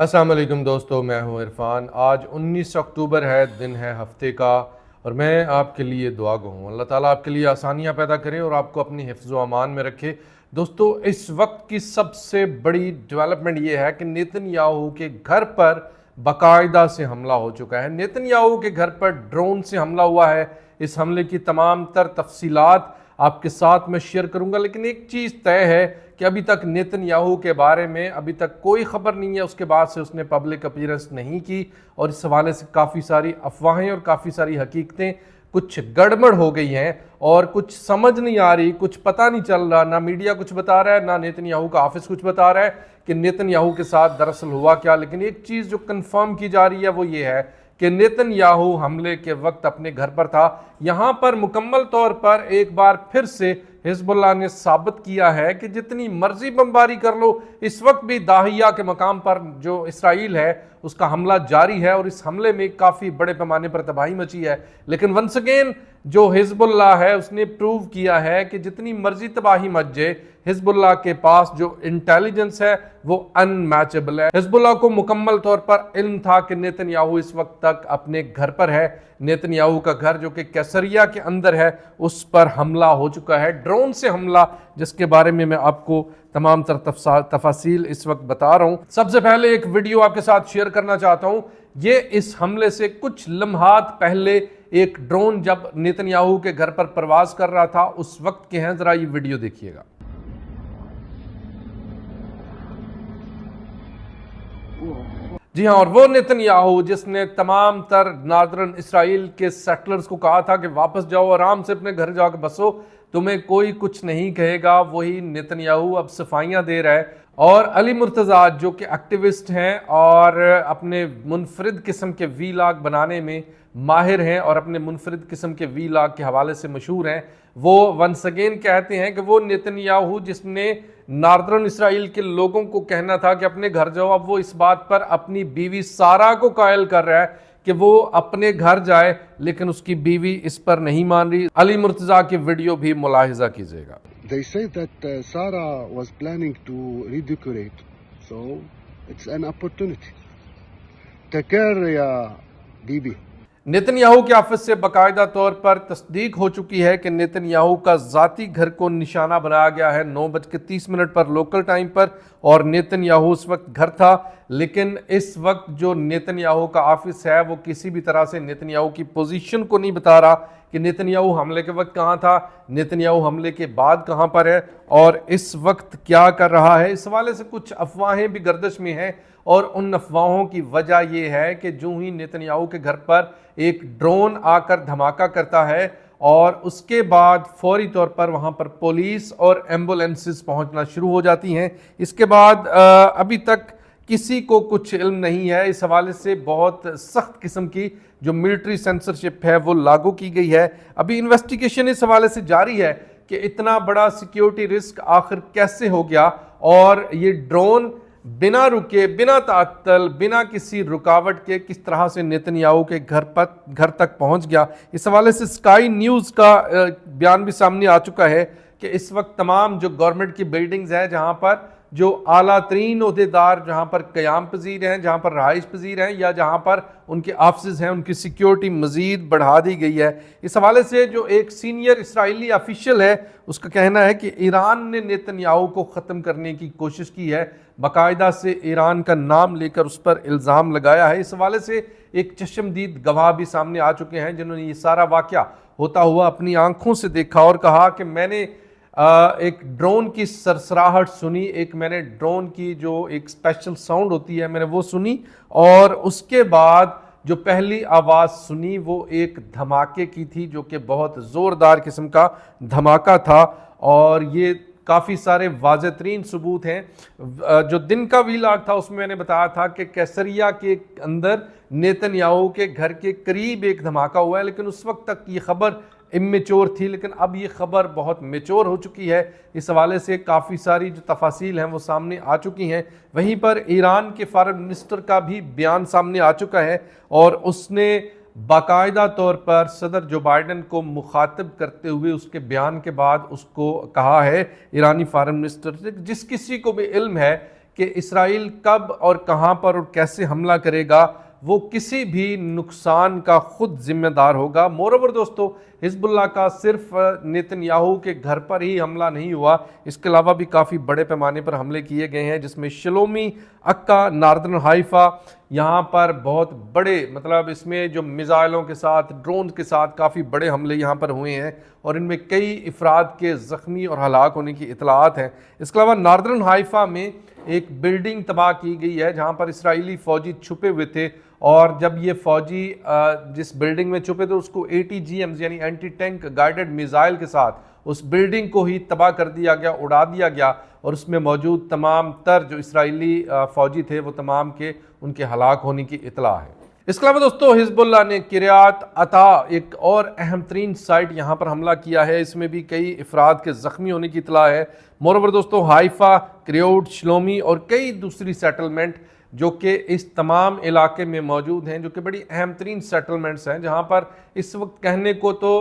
अस्सलाम वालेकुम दोस्तों, मैं हूं इरफान। आज 19 अक्टूबर है, दिन है हफ्ते का, और मैं आपके लिए दुआ गो हूँ। अल्लाह ताला आपके लिए आसानियाँ पैदा करे और आपको अपनी हिफ्ज़ व अमान में रखे। दोस्तों, इस वक्त की सबसे बड़ी डेवलपमेंट ये है कि नेतन्याहू के घर पर बाकायदा से हमला हो चुका है। नेतन्याहू के घर पर ड्रोन से हमला हुआ है। इस हमले की तमाम तर तफसीलात आपके साथ मैं शेयर करूंगा, लेकिन एक चीज़ तय है कि अभी तक नेतन्याहू के बारे में अभी तक कोई खबर नहीं है। उसके बाद से उसने पब्लिक अपीयरेंस नहीं की और इस हवाले से काफ़ी सारी अफवाहें और काफ़ी सारी हकीकतें कुछ गड़बड़ हो गई हैं और कुछ समझ नहीं आ रही, कुछ पता नहीं चल रहा। ना मीडिया कुछ बता रहा है, ना नेतन्याहू का ऑफिस कुछ बता रहा है कि नेतन्याहू के साथ दरअसल हुआ क्या। लेकिन एक चीज़ जो कंफर्म की जा रही है वो ये है कि नेतन्याहू हमले के वक्त अपने घर पर था। यहाँ पर मुकम्मल तौर पर एक बार फिर से हिजबुल्लाह ने साबित किया है कि जितनी मर्जी बमबारी कर लो, इस वक्त भी दाहिया के मकाम पर जो इसराइल है उसका हमला जारी है और इस हमले में काफ़ी बड़े पैमाने पर तबाही मची है। लेकिन वंस अगेन जो हिजबुल्लाह है उसने प्रूव किया है कि जितनी मर्जी तबाही मच जाए, हिजबुल्लाह के पास जो इंटेलिजेंस है वो अनमैचेबल है। हिजबुल्लाह को मुकम्मल तौर पर इल्म था कि नेतन्याहू इस वक्त तक अपने घर पर है। नेतन्याहू का घर जो कि कैसरिया के अंदर है उस पर हमला हो चुका है, ड्रोन से हमला, जिसके बारे में मैं आपको तमाम तर तफासील इस वक्त बता रहा हूं। सबसे पहले एक वीडियो आपके साथ शेयर करना चाहता हूं। ये इस हमले से कुछ लम्हात पहले एक ड्रोन जब नेतन्याहू के घर पर प्रवास कर रहा था उस वक्त के हैं, जरा ये वीडियो देखिएगा। जी हाँ, और वो नेतन्याहू जिसने तमाम तर नॉर्दर्न इसराइल के सेटलर्स को कहा था कि वापस जाओ, आराम से अपने घर जाकर बसो, तुम्हें कोई कुछ नहीं कहेगा, वही नेतन्याहू अब सफाइयाँ दे रहा है। और अली मुर्तज़ा जो कि एक्टिविस्ट हैं और अपने मुनफरिद किस्म के वीलॉग बनाने में माहिर हैं और अपने मुनफरिद किस्म के वीलॉग के हवाले से मशहूर हैं, वो वंस अगेन कहते हैं कि वो नेतन्याहू जिसने नॉर्दर्न इसराइल के लोगों को कहना था कि अपने घर जाओ, अब वो इस बात पर अपनी बीवी सारा को कायल कर रहा है कि वो अपने घर जाए, लेकिन उसकी बीवी इस पर नहीं मान रही। अली मुर्तज़ा की वीडियो भी मुलाहिजा कीजिएगा। They say that Sarah was planning to redecorate, so it's an opportunity. Take care, ya Bibi. Netanyahu के ऑफिस से बाकायदा तौर पर तस्दीक हो चुकी है कि नेतन्याहू का ज़ाती घर को निशाना बनाया गया है 9:30 पर लोकल टाइम पर, और नेतन्याहू उस वक्त घर था। लेकिन इस वक्त जो नेतन्याहू का ऑफिस है वो किसी भी तरह से नेतन्याहू की पोजीशन को नहीं बता रहा कि नेतन्याहू हमले के वक्त कहाँ था, नेतन्याहू हमले के बाद कहाँ पर है और इस वक्त क्या कर रहा है। इस हवाले से कुछ अफवाहें भी गर्दिश में हैं और उन अफवाहों की वजह यह है कि जो ही नेतन्याहू के घर पर एक ड्रोन आकर धमाका करता है और उसके बाद फौरी तौर पर वहां पर पुलिस और एम्बुलेंसेस पहुंचना शुरू हो जाती हैं। इसके बाद अभी तक किसी को कुछ इल्म नहीं है। इस हवाले से बहुत सख्त किस्म की जो मिलिट्री सेंसरशिप है वो लागू की गई है। अभी इन्वेस्टिगेशन इस हवाले से जारी है कि इतना बड़ा सिक्योरिटी रिस्क आखिर कैसे हो गया और ये ड्रोन बिना रुके, बिना तात्तल, बिना किसी रुकावट के किस तरह से नेतन्याहू के घर तक पहुंच गया। इस हवाले से स्काई न्यूज़ का बयान भी सामने आ चुका है कि इस वक्त तमाम जो गवर्नमेंट की बिल्डिंग्स हैं, जहां पर जो आला तरीन ओहदेदार जहां पर क़याम पजीर हैं, जहां पर रहाइश पजीर हैं या जहां पर उनके ऑफिस हैं, उनकी सिक्योरिटी मज़ीद बढ़ा दी गई है। इस हवाले से जो एक सीनियर इसराइली ऑफिशियल है उसका कहना है कि ईरान ने नेतन्याहू को ख़त्म करने की कोशिश की है, बाकायदा से ईरान का नाम लेकर उस पर इल्ज़ाम लगाया है। इस हवाले से एक चश्मदीद गवाह भी सामने आ चुके हैं जिन्होंने ये सारा वाक़या होता हुआ अपनी आंखों से देखा और कहा कि मैंने एक ड्रोन की सरसराहट सुनी, एक मैंने ड्रोन की जो एक स्पेशल साउंड होती है मैंने वो सुनी, और उसके बाद जो पहली आवाज़ सुनी वो एक धमाके की थी जो कि बहुत ज़ोरदार किस्म का धमाका था। और ये काफ़ी सारे वाज़ेह तरीन सबूत हैं। जो दिन का वीलॉग था उसमें मैंने बताया था कि कैसरिया के अंदर नेतन्याहू के घर के करीब एक धमाका हुआ है, लेकिन उस वक्त तक ये खबर इमेच्योर थी, लेकिन अब ये खबर बहुत मेच्योर हो चुकी है। इस हवाले से काफ़ी सारी जो तफासील हैं वो सामने आ चुकी हैं। वहीं पर ईरान के फॉरेन मिनिस्टर का भी बयान सामने आ चुका है और उसने बाकायदा तौर पर सदर जो बाइडन को मुखातिब करते हुए उसके बयान के बाद उसको कहा है, ईरानी फॉरेन मिनिस्टर से, जिस किसी को भी इल्म है کہ اسرائیل کب اور کہاں پر اور کیسے حملہ کرے گا وہ کسی بھی نقصان کا خود ذمہ دار ہوگا۔ مور دوستو حزب اللہ کا صرف نیتن یاہو کے گھر پر ہی حملہ نہیں ہوا، اس کے علاوہ بھی کافی بڑے پیمانے پر حملے کیے گئے ہیں، جس میں شلومی، عکا، ناردرن حائفہ، یہاں پر بہت بڑے اس میں جو میزائلوں کے ساتھ، ڈرون کے ساتھ کافی بڑے حملے یہاں پر ہوئے ہیں اور ان میں کئی افراد کے زخمی اور ہلاک ہونے کی اطلاعات ہیں۔ اس کے علاوہ ناردرن حائفہ میں ایک بلڈنگ تباہ کی گئی ہے جہاں پر اسرائیلی فوجی چھپے ہوئے تھے، اور جب یہ فوجی جس بلڈنگ میں چھپے تھے اس کو ATGMs یعنی اینٹی ٹینک گائیڈڈ میزائل کے ساتھ اس بلڈنگ کو ہی تباہ کر دیا گیا، اڑا دیا گیا، اور اس میں موجود تمام تر جو اسرائیلی فوجی تھے وہ تمام کے ان کے ہلاک ہونے کی اطلاع ہے۔ اس کے علاوہ دوستو حزب اللہ نے کریات عطا ایک اور اہم ترین سائٹ یہاں پر حملہ کیا ہے، اس میں بھی کئی افراد کے زخمی ہونے کی اطلاع ہے۔ مور دوستو حائفہ، کریوٹ، شلومی اور کئی دوسری سیٹلمنٹ جو کہ اس تمام علاقے میں موجود ہیں، جو کہ بڑی اہم ترین سیٹلمنٹس ہیں، جہاں پر اس وقت کہنے کو تو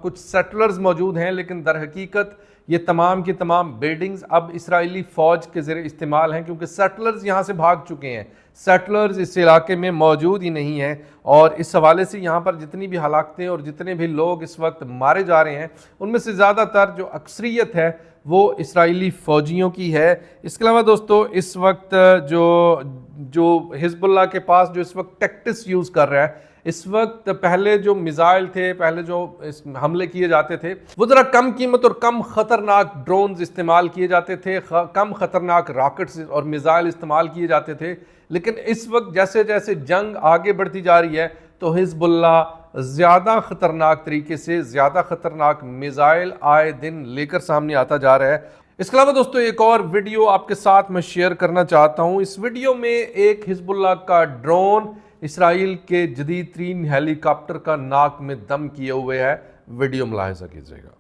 کچھ سیٹلرز موجود ہیں، لیکن در حقیقت یہ تمام کی تمام بلڈنگز اب اسرائیلی فوج کے زیر استعمال ہیں، کیونکہ سیٹلرز یہاں سے بھاگ چکے ہیں، سیٹلرز اس علاقے میں موجود ہی نہیں ہیں، اور اس حوالے سے یہاں پر جتنی بھی ہلاکتیں اور جتنے بھی لوگ اس وقت مارے جا رہے ہیں ان میں سے زیادہ تر جو اکثریت ہے وہ اسرائیلی فوجیوں کی ہے۔ اس کے علاوہ دوستو اس وقت جو حزب اللہ کے پاس جو اس وقت ٹیکٹس یوز کر رہا ہے، اس وقت پہلے جو میزائل تھے، پہلے جو حملے کیے جاتے تھے وہ ذرا کم قیمت اور کم خطرناک ڈرونز استعمال کیے جاتے تھے، کم خطرناک راکٹس اور میزائل استعمال کیے جاتے تھے، لیکن اس وقت جیسے جیسے جنگ آگے بڑھتی جا رہی ہے تو حزب اللہ زیادہ خطرناک طریقے سے زیادہ خطرناک میزائل آئے دن لے کر سامنے آتا جا رہا ہے۔ اس کے علاوہ دوستو ایک اور ویڈیو آپ کے ساتھ میں شیئر کرنا چاہتا ہوں۔ اس ویڈیو میں ایک حزب اللہ کا ڈرون اسرائیل کے جدید ترین ہیلی کاپٹر کا ناک میں دم کیے ہوئے ہے، ویڈیو ملاحظہ کیجئے گا۔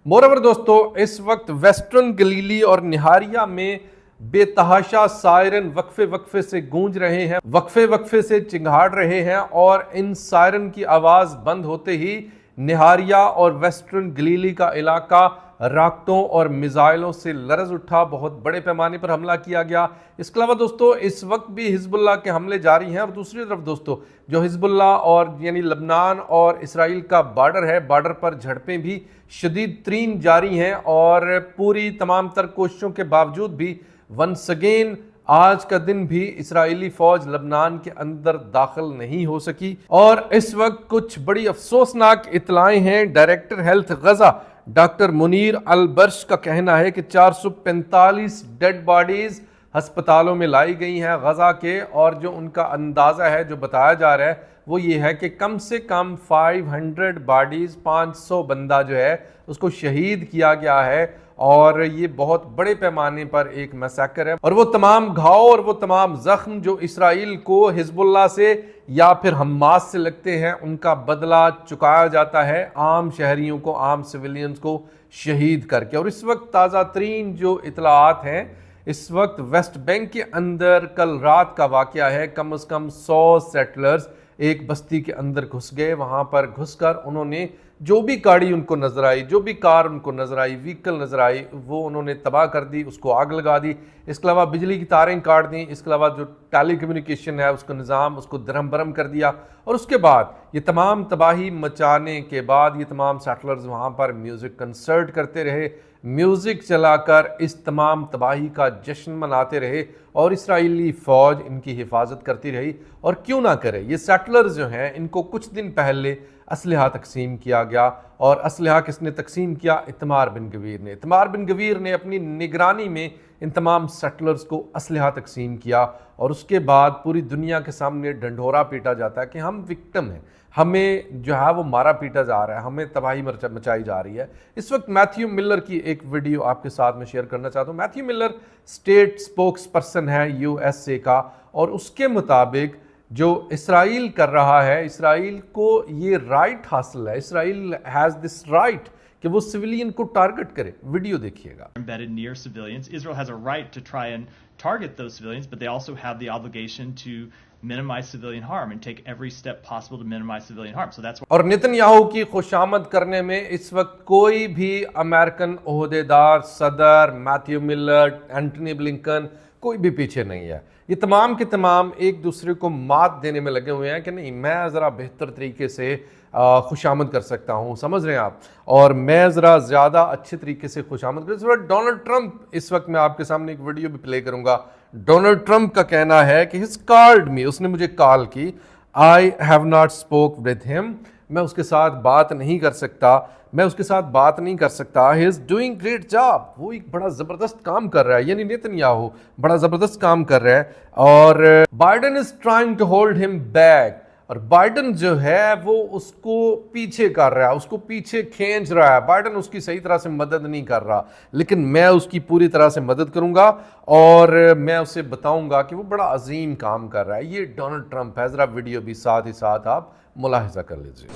مورور دوستو اس وقت ویسٹرن گلیلی اور نہاریہ میں بے تحاشا سائرن وقفے وقفے سے گونج رہے ہیں، وقفے وقفے سے چنگھاڑ رہے ہیں، اور ان سائرن کی آواز بند ہوتے ہی نہاریہ اور ویسٹرن گلیلی کا علاقہ راکٹوں اور میزائلوں سے لرز اٹھا، بہت بڑے پیمانے پر حملہ کیا گیا۔ اس کے علاوہ دوستو اس وقت بھی حزب اللہ کے حملے جاری ہیں، اور دوسری طرف دوستو جو حزب اللہ اور یعنی لبنان اور اسرائیل کا بارڈر ہے، بارڈر پر جھڑپیں بھی شدید ترین جاری ہیں، اور پوری تمام تر کوششوں کے باوجود بھی ونس اگین آج کا دن بھی اسرائیلی فوج لبنان کے اندر داخل نہیں ہو سکی۔ اور اس وقت کچھ بڑی افسوسناک اطلاعیں ہیں۔ Director health Gaza doctor Munir Albursh کا کہنا ہے کہ 445 ڈیڈ باڈیز ہسپتالوں میں لائی گئی ہیں غزہ کے، اور جو ان کا اندازہ ہے جو بتایا جا رہا ہے وہ یہ ہے کہ کم سے کم 500 باڈیز 500 بندہ جو ہے اس کو شہید کیا گیا ہے، اور یہ بہت بڑے پیمانے پر ایک میسیکر ہے، اور وہ تمام گھاؤ اور وہ تمام زخم جو اسرائیل کو حزب اللہ سے یا پھر حماس سے لگتے ہیں ان کا بدلہ چکایا جاتا ہے عام شہریوں کو، عام سویلینز کو شہید کر کے۔ اور اس وقت تازہ ترین جو اطلاعات ہیں، اس وقت ویسٹ بینک کے اندر کل رات کا واقعہ ہے، کم از کم 100 سیٹلرز ایک بستی کے اندر گھس گئے، وہاں پر گھس کر انہوں نے جو بھی گاڑی ان کو نظر آئی، جو بھی کار ان کو نظر آئی، وہیکل نظر آئی، وہ انہوں نے تباہ کر دی، اس کو آگ لگا دی۔ اس کے علاوہ بجلی کی تاریں کاٹ دیں، اس کے علاوہ جو ٹیلی کمیونیکیشن ہے اس کا نظام اس کو درہم برہم کر دیا، اور اس کے بعد یہ تمام تباہی مچانے کے بعد یہ تمام سیٹلرز وہاں پر میوزک کنسرٹ کرتے رہے، میوزک چلا کر اس تمام تباہی کا جشن مناتے رہے، اور اسرائیلی فوج ان کی حفاظت کرتی رہی۔ اور کیوں نہ کرے، یہ سیٹلرز جو ہیں ان کو کچھ دن پہلے اسلحہ تقسیم کیا گیا، اور اسلحہ کس نے تقسیم کیا؟ اتمار بن گویر نے۔ اتمار بن گویر نے اپنی نگرانی میں ان تمام سیٹلرز کو اسلحہ تقسیم کیا، اور اس کے بعد پوری دنیا کے سامنے ڈنڈورا پیٹا جاتا ہے کہ ہم وکٹم ہیں، ہمیں جو ہے وہ مارا پیٹا جا رہا ہے، ہمیں تباہی مچائی جا رہی ہے۔ اس وقت میتھیو ملر کی ایک ویڈیو آپ کے ساتھ میں شیئر کرنا چاہتا ہوں۔ Matthew Miller state spokes person ہے USA کا، اور اس کے مطابق جو اسرائیل کر رہا ہے، اسرائیل کو یہ رائٹ حاصل ہے، اسرائیل ہیز دس رائٹ کہ وہ سویلین کو ٹارگٹ کرے۔ ویڈیو دیکھیے گا۔ Embedded near civilians. Israel has a right to try and target those civilians, but they also have the obligation to minimize civilian harm and take every step possible to minimize civilian harm. So that's why اور Netanyahu की खुशामद करने में इस वक्त कोई भी American ओहदेदार, सदर, Matthew Miller, Antony Blinken, कोई भी पीछे नहीं है। ये तमाम के तमाम एक दूसरे को मात देने में लगे हुए हैं कि नहीं, मैं ज़रा बेहतर तरीके से खुशामद कर सकता हूँ, समझ रहे हैं आप, और मैं ज़रा ज़्यादा अच्छे तरीके से खुशामद कर। इस वक्त डोनाल्ड ट्रंप, इस वक्त मैं आपके सामने एक वीडियो भी प्ले करूँगा। डोनाल्ड ट्रंप का कहना है कि हिज कॉल्ड मी, उसने मुझे कॉल की, I have not spoke with him, मैं उसके साथ बात नहीं कर सकता, मैं उसके साथ बात नहीं कर सकता। He is doing great job, वो एक बड़ा ज़बरदस्त काम कर रहा है, यानी नेतन्याहू बड़ा ज़बरदस्त काम कर रहा है। और Biden is trying to hold him back, और बाइडन जो है वो उसको पीछे कर रहा है, उसको पीछे खींच रहा है। बाइडन उसकी सही तरह से मदद नहीं कर रहा, लेकिन मैं उसकी पूरी तरह से मदद करूंगा और मैं उसे बताऊंगा कि वो बड़ा अजीम काम कर रहा है। ये डोनाल्ड ट्रंप है। ज़रा वीडियो भी साथ ही साथ आप मुलाहिजा कर लीजिए।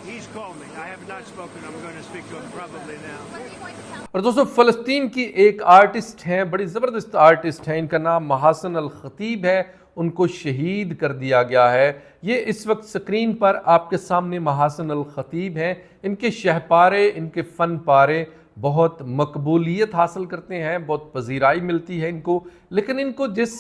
He's called me. I have not spoken. I'm going to speak to him probably now. और दोस्तों, फ़लस्तीन की एक आर्टिस्ट हैं, बड़ी ज़बरदस्त आर्टिस्ट हैं, इनका नाम महासन अल खतीब है, उनको शहीद कर दिया गया है। ये इस वक्त स्क्रीन पर आपके सामने महासन अल खतीब हैं। इनके शहपारे, इनके फ़न पारे बहुत मकबूलियत हासिल करते हैं, बहुत पजीराई मिलती है इनको, लेकिन इनको जिस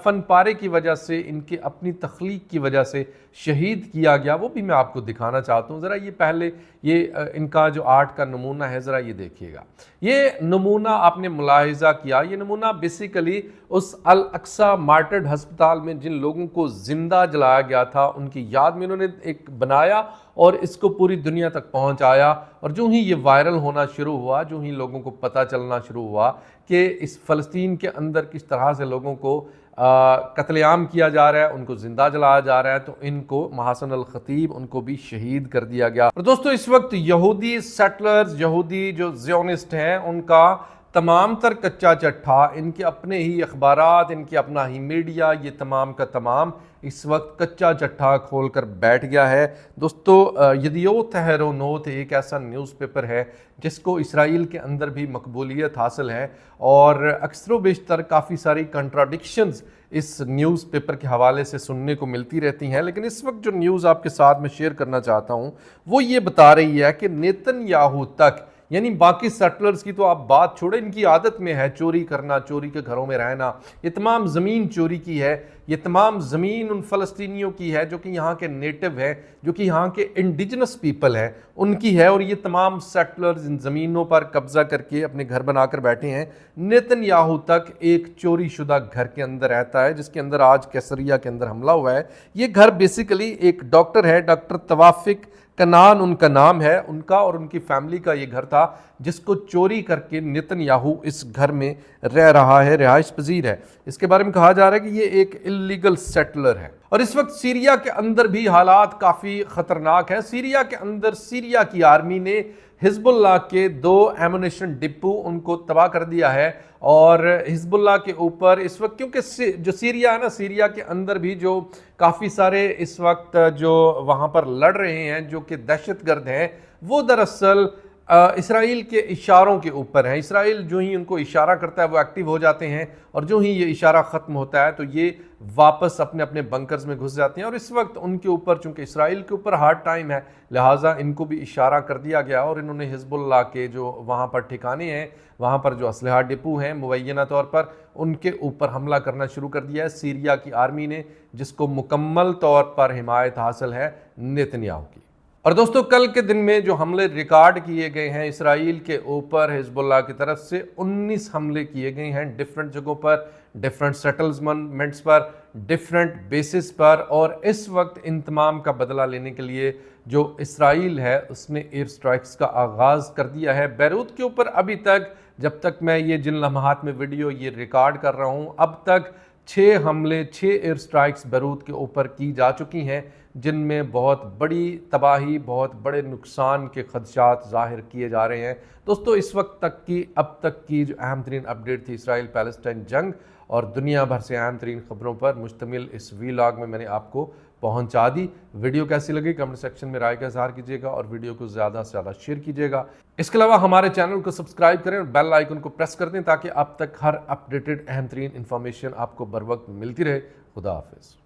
फ़न पारे की वजह से, इनके अपनी तख्लीक की वजह से शहीद किया गया, वो भी मैं आपको दिखाना चाहता हूँ। ज़रा ये पहले ये इनका जो आर्ट का नमूना है, ज़रा ये देखिएगा। ये नमूना आपने मुलाहिजा किया, ये नमूना बेसिकली उस अल अक्सा मार्टर्ड हस्पताल में जिन लोगों को ज़िंदा जलाया गया था, उनकी याद में इन्होंने एक बनाया और इसको पूरी दुनिया तक पहुंचाया। और जो ही ये वायरल होना शुरू हुआ, जो ही लोगों को पता चलना शुरू हुआ कि इस फ़लस्तीन के अंदर किस तरह से लोगों को कत्लेआम किया जा रहा है, उनको ज़िंदा जलाया जा रहा है, तो इनको महासन अल खतीब, उनको भी शहीद कर दिया गया। और दोस्तों, इस वक्त यहूदी सेटलर्स, यहूदी जो ज़ियोनिस्ट हैं, उनका तमाम तर कच्चा चट्ठा, इनके अपने ही अखबारात, इनके अपना ही मीडिया, ये तमाम का तमाम इस वक्त कच्चा चट्ठा खोल कर बैठ गया है। दोस्तों, यदियोत हैरोनोत एक ऐसा न्यूज़पेपर है जिसको इसराइल के अंदर भी मकबूलियत हासिल है, और अक्सर व बेशतर काफ़ी सारी कंट्राडिक्शंस इस न्यूज़पेपर के हवाले से सुनने को मिलती रहती हैं। लेकिन इस वक्त जो न्यूज़ आपके साथ में शेयर करना चाहता हूँ वो ये बता रही है कि नेतन्याहू तक, यानी बाकी सेटलर्स की तो आप बात छोड़े, इनकी आदत में है चोरी करना, चोरी के घरों में रहना। ये तमाम ज़मीन चोरी की है, ये तमाम ज़मीन उन फ़लस्तीनियों की है जो कि यहाँ के नेटिव हैं, जो कि यहाँ के इंडिजिनस पीपल हैं, उनकी है। और ये तमाम सेटलर्स इन ज़मीनों पर कब्ज़ा करके अपने घर बनाकर बैठे हैं। नेतन्याहू तक एक चोरी शुदा घर के अंदर रहता है, जिसके अंदर आज कैसरिया के अंदर हमला हुआ है। ये घर बेसिकली एक डॉक्टर है, डॉक्टर तवाफिक कनान उनका नाम है, उनका और उनकी फैमिली का ये घर था, जिसको चोरी करके नेतन्याहू इस घर में रह रहा है, रिहाइश पजीर है। इसके बारे में कहा जा रहा है कि ये एक इल्लीगल सेटलर है। और इस वक्त सीरिया के अंदर भी हालात काफ़ी ख़तरनाक है। सीरिया के अंदर सीरिया की आर्मी ने हिजबुल्लाह के 2 एमुनेशन डिपो उनको तबाह कर दिया है। और हिजबुल्लाह के ऊपर इस वक्त, क्योंकि जो सीरिया है ना, सीरिया के अंदर भी जो काफ़ी सारे इस वक्त जो वहाँ पर लड़ रहे हैं, जो कि दहशतगर्द हैं, वो दरअसल इसराइल के इशारों के ऊपर हैं। इसराइल जो ही उनको इशारा करता है वो एक्टिव हो जाते हैं, और जो ही ये इशारा ख़त्म होता है तो ये वापस अपने अपने बंकर्स में घुस जाते हैं। और इस वक्त उनके ऊपर, चूँकि इसराइल के ऊपर हार्ड टाइम है, लिहाजा इनको भी इशारा कर दिया गया और इन्होंने हिजबुल्लाह के जो वहाँ पर ठिकाने हैं, वहाँ पर जो असलहा डिपो हैं मुबैना तौर पर, उनके ऊपर हमला करना शुरू कर दिया है सीरिया की आर्मी ने, जिसको मुकम्मल तौर पर हिमायत हासिल है नेतन्याहू की। और दोस्तों, कल के दिन में जो हमले रिकॉर्ड किए गए हैं इसराइल के ऊपर हिजबुल्लाह की तरफ से, 19 हमले किए गए हैं डिफरेंट जगहों पर, डिफरेंट सेटलमेंट्स पर, डिफरेंट बेसिस पर। और इस वक्त इन तमाम का बदला लेने के लिए जो इसराइल है उसने एयर स्ट्राइक्स का आगाज़ कर दिया है बैरूत के ऊपर। अभी तक, जब तक मैं ये जिन लम्हात में वीडियो ये रिकॉर्ड कर रहा हूँ, अब तक 6 हमले, 6 एयर स्ट्राइक्स बैरूत के ऊपर की जा चुकी हैं, जिनमें बहुत बड़ी तबाही, बहुत बड़े नुकसान के खदशात ज़ाहिर किए जा रहे हैं। दोस्तों, इस वक्त तक की, अब तक की जो अहम तरीन अपडेट थी इसराइल पैलेस्टाइन जंग और दुनिया भर से अहम तरीन ख़बरों पर मुश्तमिल इस वीलॉग में मैंने आपको पहुंचा दी। वीडियो कैसी लगी कमेंट सेक्शन में राय का इज़हार कीजिएगा और वीडियो को ज़्यादा से ज़्यादा शेयर कीजिएगा। इसके अलावा हमारे चैनल को सब्सक्राइब करें और बेल आइकन को प्रेस कर दें ताकि अब तक हर अपडेटेड अहम तरीन इन्फॉर्मेशन आपको बर वक्त मिलती रहे। خدا حافظ.